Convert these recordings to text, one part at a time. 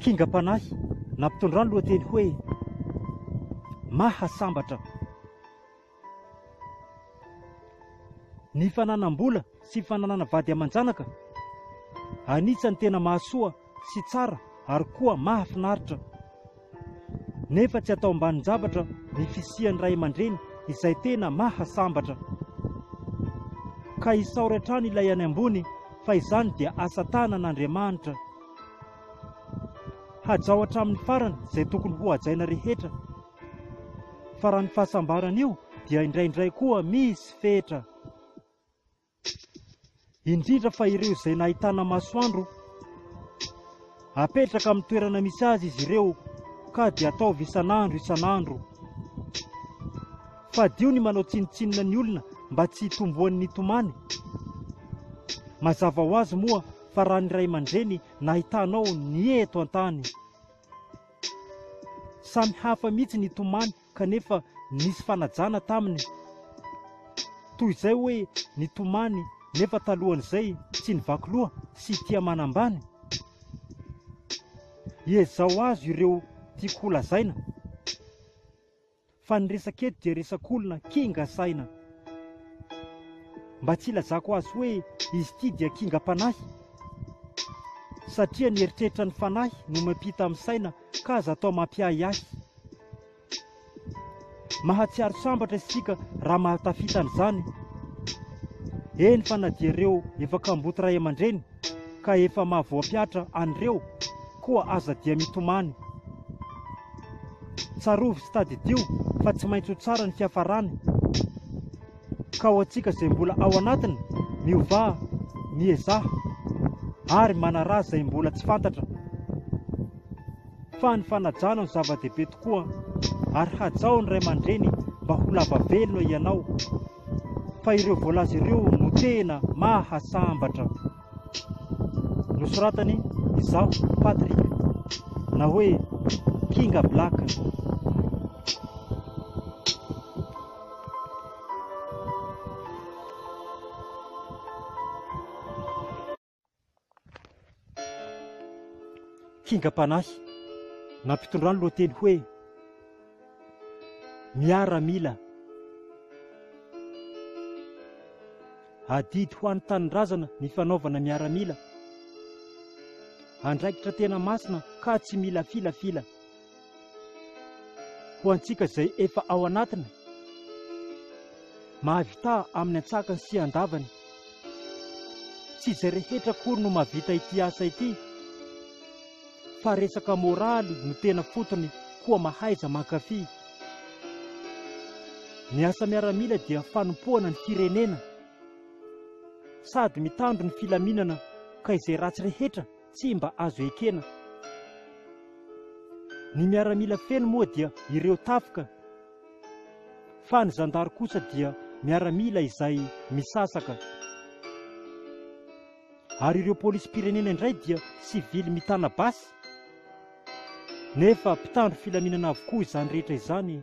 Kingam-panahy nampitondra ny lohateny hoe mahasambatra. Ny fananam-bola sy fananana vady aman-janaka anisan'ny tena mahasoa sy tsara ary koa mahafinaritra. Nefa tsy atao ambanin-javatra ny fisian'ny ray aman-dreny izay tena mahasambatra. Ka isaora hatrany ilay any ambony fa izany dia asa tanan'Andriamanitra. Hajao hatramin'ny farany izay tokony ho hajaina rehetra. Fa raha ny fahasambarana io dia indraindray koa misy fetra. Indrindra fa ireo izay nahitana masoandro, apetraka amin'ny toerana misy azy izy ireo ka dia ataovy isan'andro. Fadio ny manao tsinitsinina ny olona mba tsy hitomboan'ny nitomany. Mazava ho azy moa fa raha ny ray aman-dreny nahitanao ny eto an-tany. Samy hafa mihitsy nitomany kanefa nisy fanajana taminy. Toy izay hoe nitomany nefa talohan'izay tsy nivaky loha sy tia manambany. Ezao azy ireo tiako holazaina. Fa ny resaka eto dia resak'olona kinga saina. Mba tsy ilazako azy hoe izy ity dia kingam-panahy, satria ny eritreritra ny fanahy no mampita amin'ny saina ka aza atao mampiahy ahy. Mahatsiaro sambatra isika raha mahatafita an'izany. Eny fa na dia ireo efa kamboty ray aman-dreny ka efa mahavoa-piatra an'ireo koa aza dia mitomany. Tsarovy sy tadidio fa tsy maintsy ho tsara ny fiafarany. Ka ho antsika izay mbola ao anatiny, miovà, miezaha ary manara izay mbola tsy fantatra. Fa ny fanajana no zava-dehibe tokoa ary hajao ny ray aman-dreny mba ho lava velona ianao. Fa ireo voalaza ireo no tena mahasambatra. Nosoratany izaho Patrik, na hoe Kinga Black. Kingam-panahy nampitondra ny lohateny hoe miaramila. Adidy ho an'ny tanindrazana ny fanaovana miaramila. Andraikitra tena masina ka tsy mila filafila. Ho antsika izay efa ao anatiny, mahavita amin'ny antsakany sy andavany. Tsy izay rehetra kory no mahavita ity asa ity, fa resaka moraly no tena fotony koa mahaiza mankafy. Ny asa miaramila dia fanompoana ny firenena, sady mitandro ny filaminana ka izay ratsy rehetra tsy mba azo ekena. Ny miaramila feno moa dia ireo tafika, fa ny zandary kosa dia miaramila izay misasaka. Ary ireo polisym-pirenena indray dia sivily mitana basy. Nefa mpitandro filaminana avokoa izany rehetra izany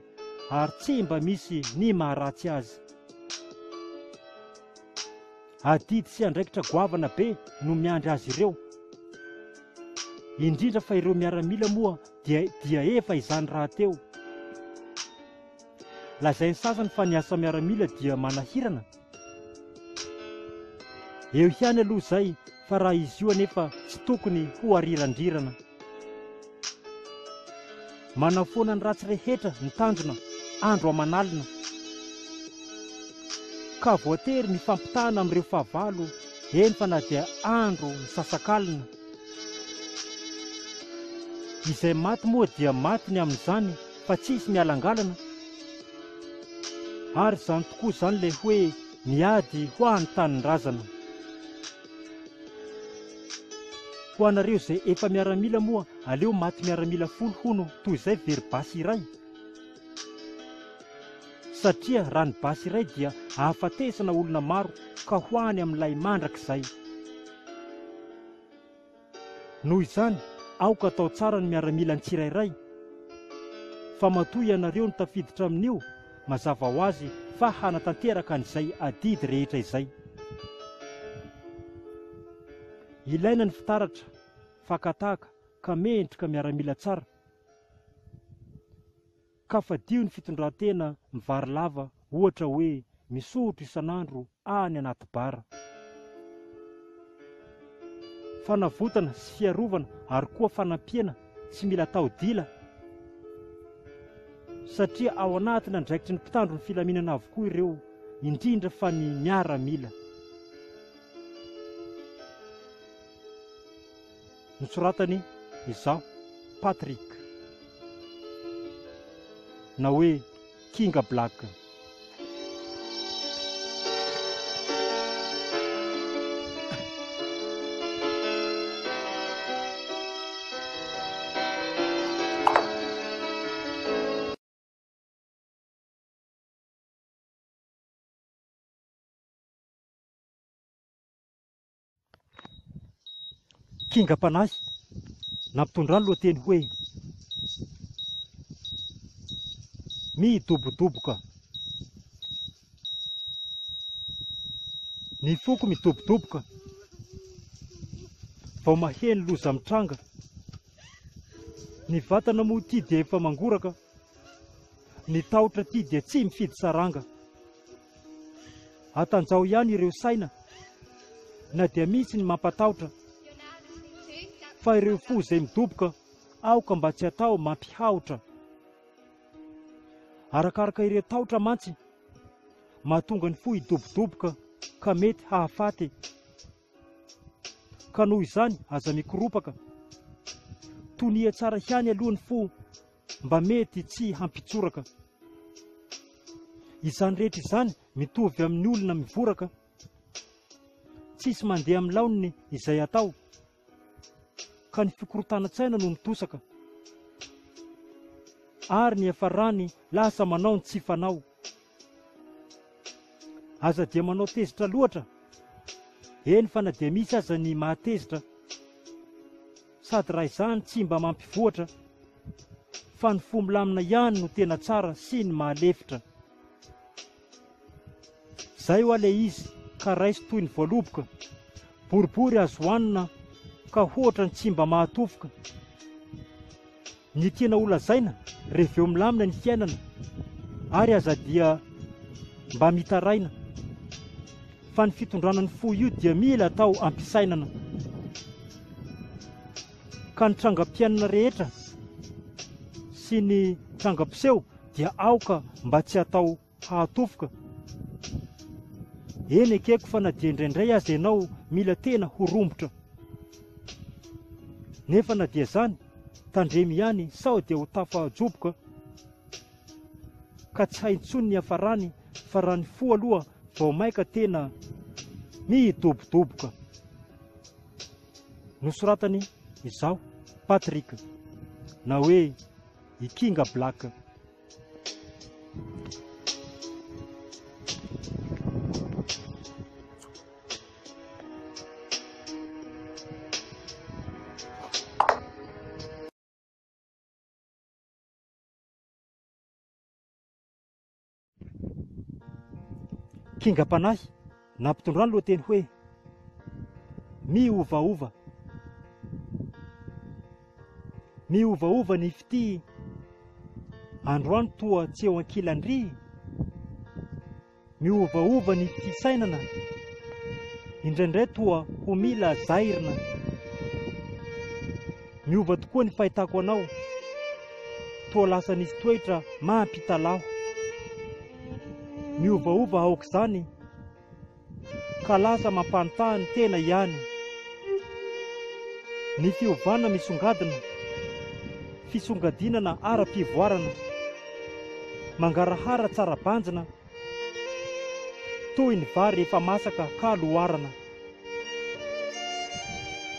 ary tsy mba misy ny maharatsy azy. Adidy sy andraikitra goavana be no miandry azy ireo. Indrindra fa ireo miaramila moa dia efa izany raha teo. Lazainy sasany fa ny asa miaramila dia manahirana. Eo ihany aloha izay fa raha izy io anefa tsy tokony ho ariran-drirana. Manao foana ny ratsy rehetra ny tanjona andro aman'alina, ka voatery mifampitana amin'ireo fahavalo, eny fa na dia andro misasakalina. Izay maty moa dia maty ny amin'izany fa tsisy mialangalana. Ary izany tokoa izany ilay hoe miady ho an'ny tanindrazana. Ho anareo izay efa miaramila moa, aleo maty miaramila folo hono toy izay very basy iray. Satria raha ny basy iray dia ahafatesana olona maro ka hoany amin'ilay mandrakizay. Noho izany, aoka atao tsara ny miaramila ny tsirairay. Fa matoy ianareo ny tafiditra amin'io, mazava ho azy fa hanatanteraka an'izay adidy rehetra izay. Ilaina ny fitaratra, fakataka ka mendrika miaramila tsara. Ka fadio ny fitondran-tena mivary lava, ohatra hoe misotro isan'andro any anaty bara. Fanavotana sy fiarovana ary koa fanampiana tsy mila tao dila, satria ao anatina andraikitry ny mpitandro ny filaminana avokoa ireo, indrindra fa ny miaramila. Nosoratany izaho Patrick, na hoe Kinga Black. Kingam-panahy nampitondrany lohateny hoe midobodoboka. Ny foko midobodoboka, vao maheno loza mitranga. Ny vatana moa ty dia efa mangoraka, ny tahotra ty dia tsy mifidy saranga. Atanjao ihany ireo saina, na dia misy ny mampatahotra, fa ireo fo izay midoboka aoka mba tsy atao mampihaotra. Arakaraka ireo tahotra mantsy mahatonga ny fo hidobodoboka ka mety hahafaty. Ka noho izany aza mikoropaka, tonia tsara ihany aloha ny fo mba mety tsy hampitsoraka. Izany rehetra izany mitovy amin'ny olona mivoraka, tsisy mandeha amin'ny laoniny izay atao, ka ny fikorotana-tsaina no mitosaka, ary ny hafarany lasa manao ny tsy fanao. Aza dia manao tezitra loatra, eny fa na dia misy aza ny mahatezitra, sady raha izany tsy mba mampivoatra, fa ny fo milamina ihany no tena tsara sy ny mahalefitra. Zay ho ale izy ka raisy toy ny voaloboka, boribory azo hoanina ka hoatra ny tsy mba mahatofoka. Ny tiana holazaina rehefa eo milamina ny fiainana, ary aza dia mba mitaraina, fa ny fitondrana ny fo io dia mila atao ampisainana. Ka ny trangam-piainana rehetra sy ny trangam-piseho dia aoka mba tsy atao hahatofoka. Eny ekeko fa na dia indraindray aza ianao mila tena ho rombotra. Nefa na dia zany, tandremy ihany sao dia ho tafajoboka, ka tsy haintsony ny hafarany, fa raha ny fo aloha vao maika tena midobodoboka. Nosoratany izaho Patrick, na hoe i Kinga Black. Kingam-panahy nampitondrany lohateny hoe miovaova. Miovaova ny fity, androany toa tsy eo ankilan-dry. Miovaova ny fisainana, indraindray toa ho mila zairina. Miova tokoa ny fahitako anao, toa lasa nisy toetra mampitalaho. Miovaova aok'izany, ka lasa mampanontany tena ihany. Ny fiovana misongadina, fisongadinana ara-pivoarana, mangarahara tsara banjina, toy ny vary efa masaka ka loarana.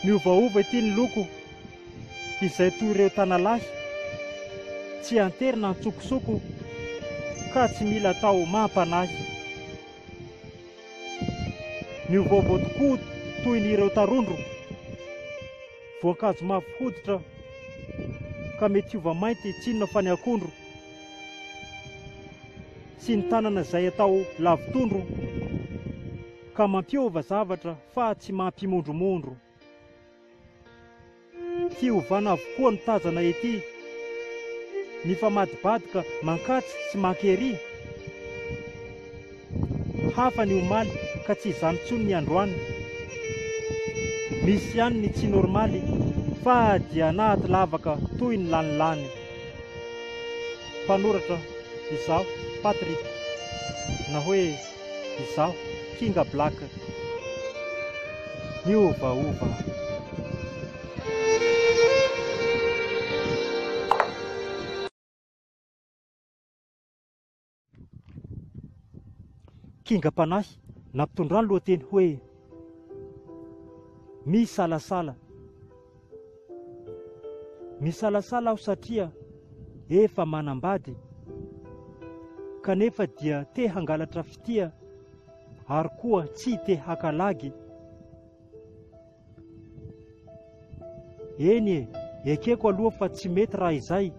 Miovaova ity ny loko, izay toy ireo tanalahy, tsy anterina antsokosoko, ka tsy mila tao mampanahy. Miovaova tokoa toy ny ireo tarondro, voankazo mafy hoditra, ka mety hiova mainty tsinona fa ny akondro, sy ny tanana izay atao lavitondro, ka mampiova zavatra fa tsy mampimondromondro. fiovana avokoa ny tazana ety, mifamadibadika mankatsy sy mankery. Hafa ny omaly ka tsy izany tsony ny androany. Misy ihany ny tsy normaly fa dia anaty lavaka toy ny lanilany. Mpanoratra izaho Patrick, na hoe izaho Kinga Black. Miovaova. Kinga-panahy nampitondra ny lohateny hoe misalasala. Misalasala aho satria efa manambady, kanefa dia te hangalatra fitia ary koa tsy te hakalagy. Eny ekeko aloha fa tsy mety raha izay,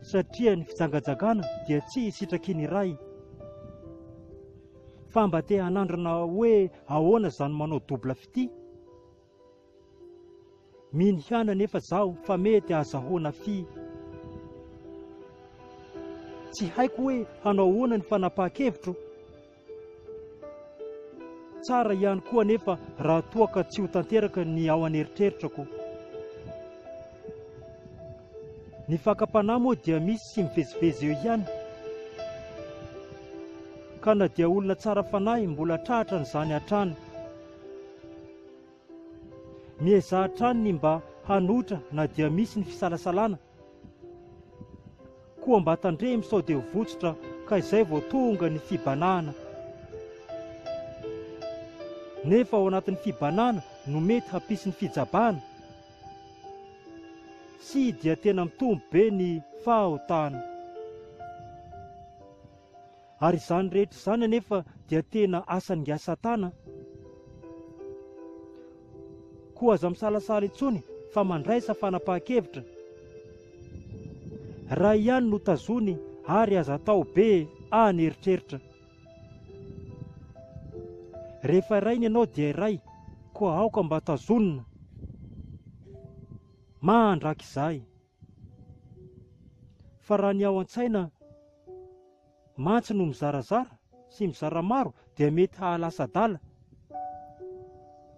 satria ny fijangajangana dia tsy sitraky ny ray. Fa mba te hanandrana hoe ahoana zany manao dobla fity. Miny hiana nefa zaho fa mety azahoana fi. Tsy haiko hoe hanao ahoana ny fanapahan-kevitro. Tsara ihany koa nefa raha toa ka tsy ho tanteraka ny ao an'eritreritrako. Ny fakam-panahy moa dia misy sy mivezivezy eo ihany. Ka na dia olona tsara fanahy mbola trahatra n'izany hatrany. Mieza hatrany ny mba hanotra na dia misy ny fisalasalana, koa mba tandremy sao dia votsotra ka izay vao tonga ny fibanana. Nefa ao anatin'ny fibanana no mety hampisy ny fijabana, sy dia tena mitombo be ny fahotana. Ary izany rehetra izany anefa dia tena asan'ny asa-tana. Koa aza misalasala intsony fa mandraisa fanapahan-kevitra. Raha ihany no tazony ary aza atao be aneritreritra. Rehefa irainy ianao dia iray, koa aoka mba tazonina. Mandrakizay. Fa raha ny ao an-tsaina mantsy no mizarazara sy mizara maro dia mety hahalasa-dala.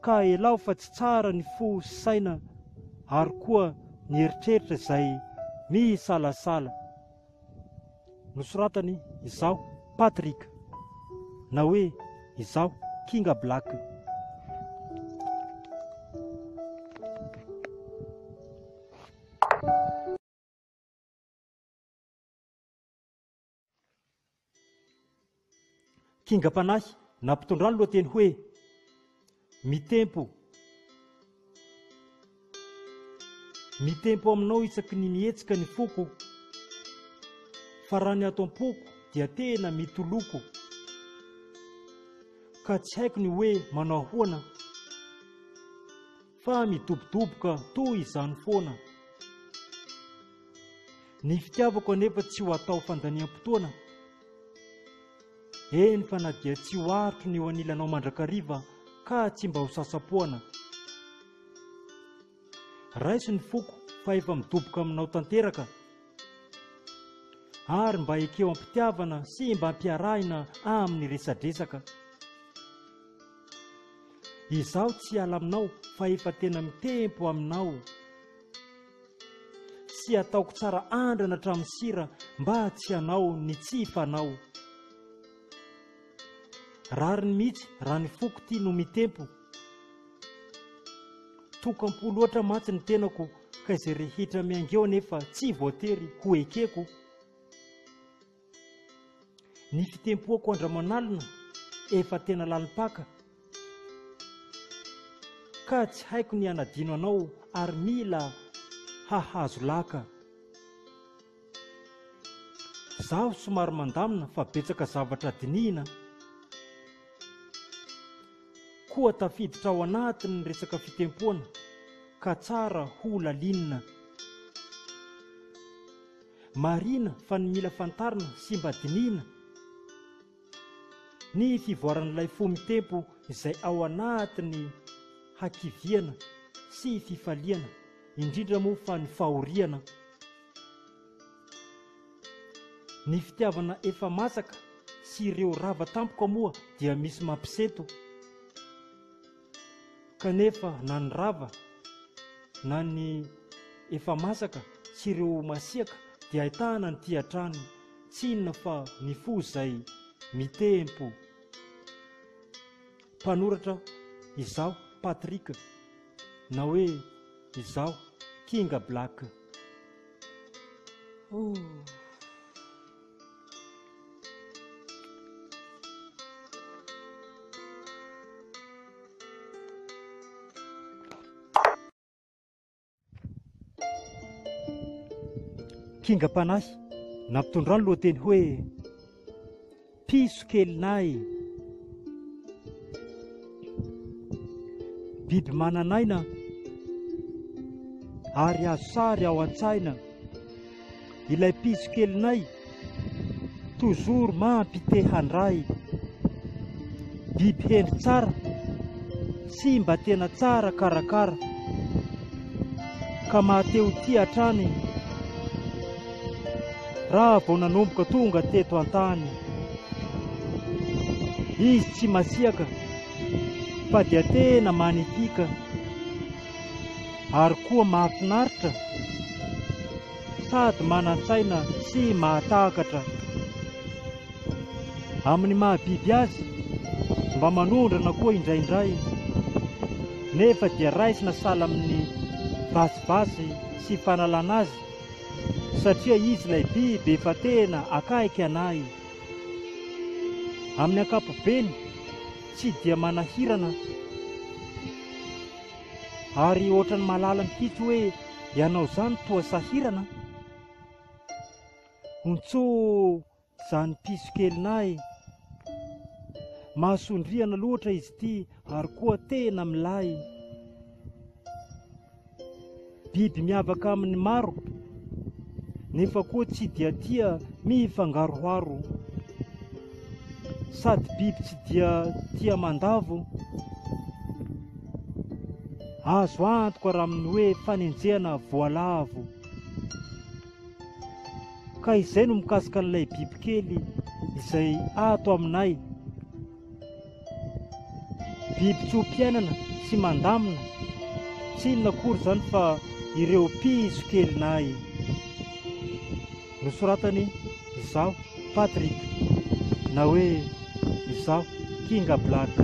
Ka elao fa tsy tsara ny fo sy saina ary koa ny eritreritra izay misalasala. Nosoratany izaho Patrick, na hoe izaho Kinga Black. Kinga-panahy nampitondra ny lohateny hoe mitempo. Mitempo aminao isaky ny mihetsika ny foko, fa raha ny ato am-poko dia tena mitoloko. Ka tsy haiko ny hoe manao ahoana, fa midobodoboka toy izany foana. Ny fitiavako anefa tsy ho atao fandaniam-potoana. Eny fa na dia tsy ho arotro ny eo anilanao mandrakariva ka tsy mba ho sasapoana. Raiso ny foko fa efa midoboka aminao tanteraka, ary mba ekeo ampitiavana sy mba ampiarahina amin'ny resadresaka. Izaho tsy ala aminao fa efa tena mitempo aminao. Sy ataoko tsara andrana hatramin'ny sira mba tsy hanao ny tsy fanao. Rariny mihitsy raha ny foko ty no mitempo. Tokam-po loatra mantsy ny tenako ka izay rehetra miaingeo nefa tsy voatery ho ekeko. Ny fitempoako andramanalina efa tena lalim-paka, ka tsy haiko ny anadino anao ary mila hahazo laka. Zaho somary mandamina fa betsaka zavatra dinihina, koa tafiditra ao anatiny resaka fitempoana ka tsara ho lalinina. Marina fa ny mila fantarina sy mba dinihina ny fivoaran'ilay fo mitempo izay ao anatiny hakiviana sy fifaliana indrindra moa fa ny fahoriana. Ny fitiavana efa masaka sy ireo rava tampoka moa dia misy mampiseto, kanefa na ny rava na ny efa masaka sy ireo masiaka dia ahitana ny tia-trany, tsy inona fa ny fo izay mitempo. Mpanoratra izaho Patrick, na hoe izaho Kinga Black. Kinga Panahy nampitondra ny lohateny hoe piso kelinay. Biby mananaina ary azo sary ao an-tsaina. Ilay piso kelinay toujours mampite handray. Biby hendry tsara sy mba tena tsara karakara, ka mahateo tia-trany raha vao nanomboka tonga teto an-tany. Izy tsy masiaka fa dia tena manipika ary koa mahafinaritra, sady manan-tsaina sy mahatakatra. Amin'ny mahabiby azy mba manondrana koa indraindray, nefa dia raisina sahala amin'ny vasivasy sy fanalana azy, satria izy ilay biby efa tena akaiky anay. Amin'ny ankapobeny tsy dia manahirana ary ohatrany malala mihitsy hoe ianao zany toa sahirana. Ontso zany piso kelinay, mahasondriana loatra izy ity ary koa tena milay. Biby miavaka amin'ny maro nefa koa tsy dia tia mifangaroharo, sady biby tsy dia tia mandavo. Azo antoka raha amin'ny hoe fanenjehana voalavo. Ka izay no mikasika an'ilay biby kely izay ato aminay. Biby tsy ho-piainana sy mandamina, tsy inona akory zany fa ireo piso kelinay. Nosoratany izaho Patrick, na hoe izaho Kinga Black.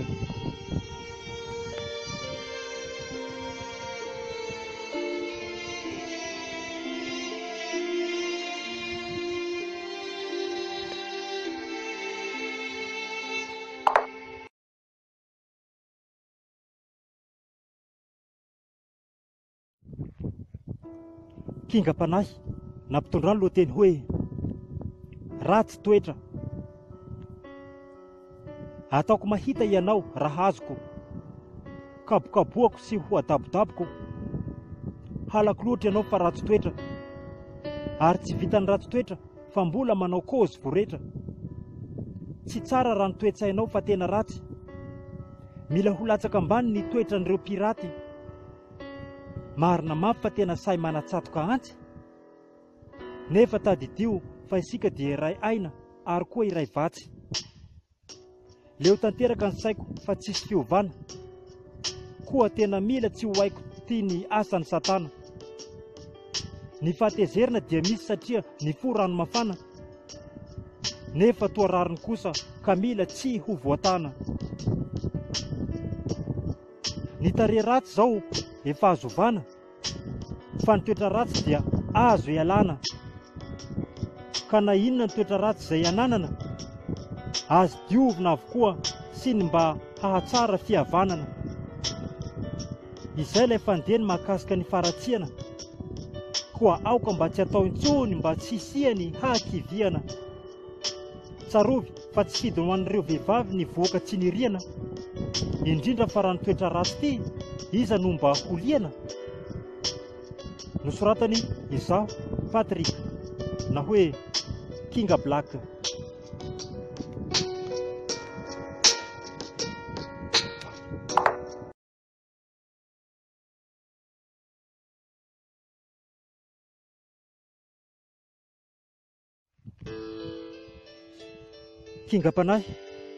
Kinga Panahy nampitondra ny lohateny hoe ratsy toetra. Ataoko mahita ianao raha azoko, kabokaboako sy ho adabodaboko. Halako loatra ianao fa ratsy toetra, ary tsy vitany ratsy toetra fa mbola manao kôzy voretra. Tsy tsara raha ny toe-tsainao fa tena ratsy. Mila ho latsaka ambany ny toetra n'ireo piraty. Marina mafy fa tena say manatsatoka antsy, nefa tadidio fa isika dia iray aina ary koa iray vatsy. Leo tanteraka ny saiko fa tsisy fiovana, koa tena mila tsy ho haiko tia ny asan'ny satana. Ny fahatezerina dia misy satria ny fo rano mafana, nefa toa rariny kosa ka mila tsy ho voatana. Ny tarehy ratsy zao efa azo ovana, fa ny toetra ratsy dia azo ialana. Ka na inona ny toetra ratsy izay ananana, azo diovina avokoa sy ny mba hahatsara fihavanana. Izay ilay fandehany mahakasika ny faratsiana, koa aoka mba tsy atao intsony mba tsy hisiany hakiviana. Tsarovy fa tsy fidy ho an'ireo vehivavy ny voaka tsy niriana, indrindra fa raha ny toetra ratsy ity iza no mba holiana. Nosoratany izaho Patrick, na hoe Kinga Black. Kingam-panahy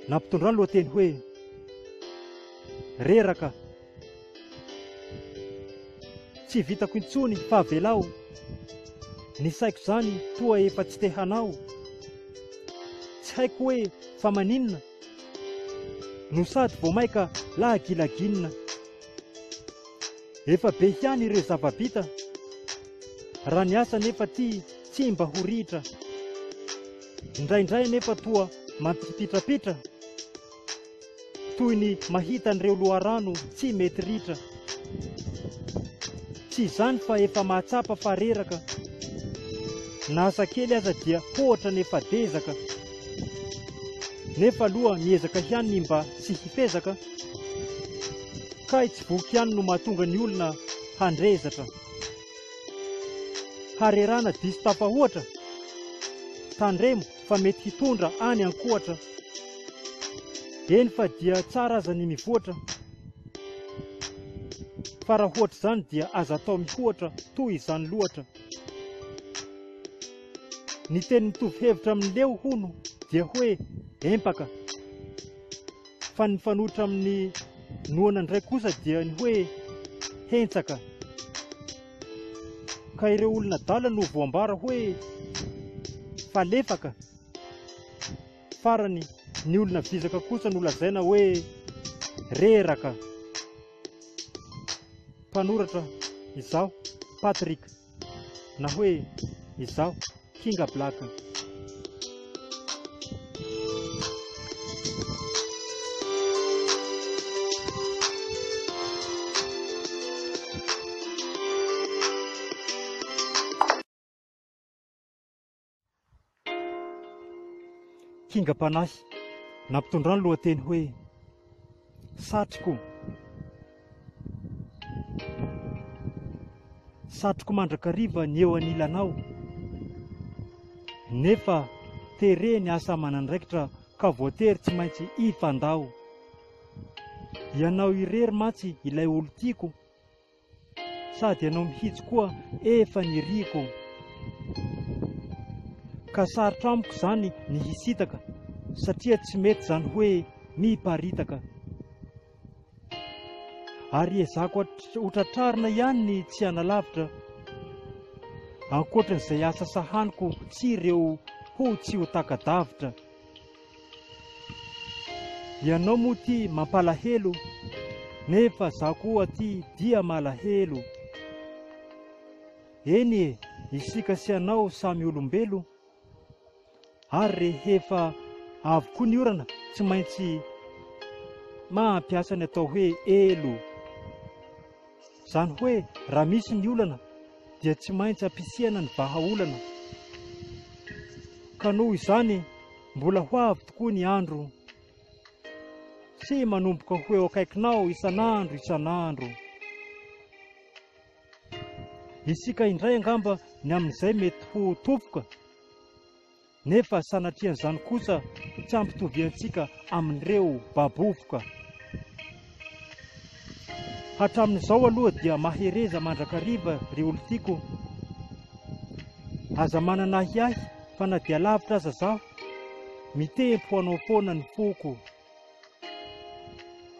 nampitondra ny lohateny hoe reraka, tsy vitako intsony fa avelao, ny saiko zany toa efa tsy te hanao, tsy haiko hoe fa maninona no sady vao maika lagilaginina, efa be ihany ireo zava-bita raha ny asa nefa ty tsy mba ho ritra, indraindray nefa toa mampipitrapitra toy ny mahita an'ireo loharano tsy mety ritra, tsy izany fa efa mahatsapa fa reraka, na asa kely aza dia ohatra nefa dezaka, nefa aloha miezaka ihany ny mba tsy hifezaka, kay tsy voky ihany no mahatonga ny olona handrezatra, harerana diso tafahoatra, tandremo fa mety hitondra any ankoatra, eny fa dia tsara aza ny mivoatra, fa raha ohatra izany dia aza atao mihoatra toy izany loatra. Ny teny mitovy hevitra amin'ny leo hono dia hoe empaka, fa ny fanohitra amin'ny noana indray kosa dia ny hoe hentsaka, ka ireo olona dala no voambara hoe falefaka, farany ny olona vizaka kosa no lazaina hoe reraka. Mpanoratra izaho Patrick, na hoe izaho Kinga Black. Kingam-panahy nampitondra ny lohateny hoe satroko. Satroko mandrakariva ny eo anilanao, nefa tere ny asa aman'andraikitra ka voatery tsy maintsy ifandao. Ianao irery mantsy ilay olo tiako, sady ianao mihitsy koa efa niriko, ka sarotra amiko zany ny hisitaka, satria tsy mety zany hoe miparitaka. Ary ezako hotratrarina ihany ny tsy hanalavitra, ankoatran'izay asa sahaniko sy ireo ho tsy ho taka-davitra. Ianao moa ty mampalahelo, nefa za koa ty dia malahelo. Eny e, isika sy anao samy olombelo, ary rehefa avy koa ny orana tsy maintsy mampiasa ny atao hoe elo. Zany hoe raha misy ny olana dia tsy maintsy ampisihana ny vahaolana, ka noho izany mbola ho avy tokoa ny andro, sy manomboka ho eo akaikinao isan'andro isan'andro. Isika indray angamba ny amin'izay mety ho tofoka, nefa sanatrian'izany kosa tsy ampitovy antsika amin'ireo babofoka. Hatramin'izao aloha dia mahereza mandrakariva ry olo tiako, aza manana ahiahy fa na dia lavitra aza zaho, mitempo hanao foana ny foko.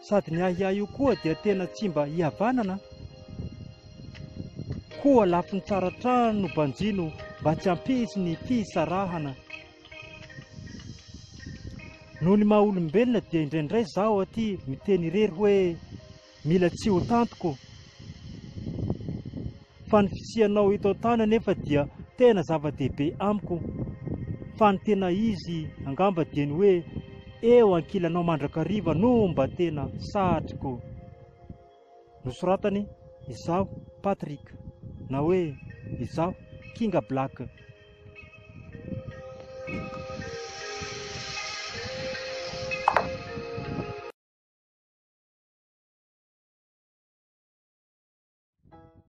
Sady ny ahiahy io koa dia tena tsy mba hihavanana, koa lafy ny tsaratrano no banjino mba tsy hampisy ny fisarahana. Noho ny maha olombelona dia indraindray zaho aty miteny irery hoe mila tsy ho tantoko, fa ny fisianao eto an-tany nefa dia tena zava-dehibe amiko, fa ny tena izy angamba dia ny hoe eo ankilanao mandrakariva no mba tena satriko. Nosoratany izaho Patrick, na hoe izaho Kinga Black.